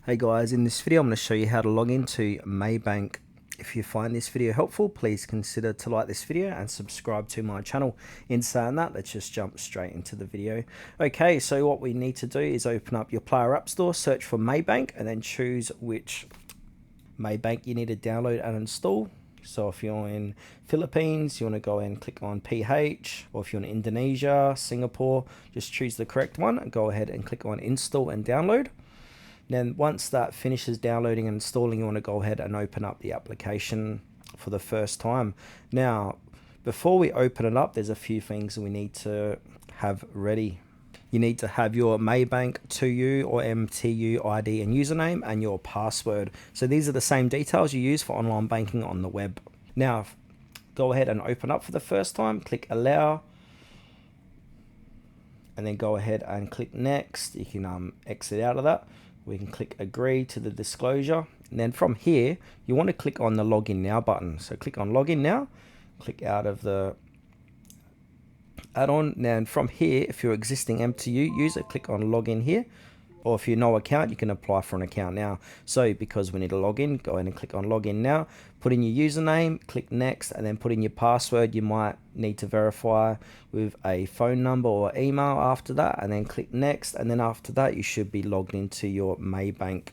Hey guys, in this video I'm going to show you how to log into Maybank. If you find this video helpful, please consider to like this video and subscribe to my channel. In saying that, let's just jump straight into the video. Okay, so what we need to do is open up your Player App Store, search for Maybank, and then choose which Maybank you need to download and install. So if you're in Philippines, you want to go and click on PH, or if you're in Indonesia, Singapore, just choose the correct one and go ahead and click on install and download. Then once that finishes downloading and installing, you want to go ahead and open up the application for the first time. Now, before we open it up, there's a few things we need to have ready. You need to have your Maybank 2U or MTU ID and username and your password. So these are the same details you use for online banking on the web. Now, go ahead and open up for the first time, click allow, and then go ahead and click next. You can exit out of that. We can click agree to the disclosure, and then from here you want to click on the login now button. So click on login now, click out of the add-on. Now, and from here, if you're existing MTU user, click on login here, or if you're no account, you can apply for an account now. So because we need to log in, go ahead and click on login now, put in your username, click next, and then put in your password. You might need to verify with a phone number or email after that, and then click next, and then after that you should be logged into your Maybank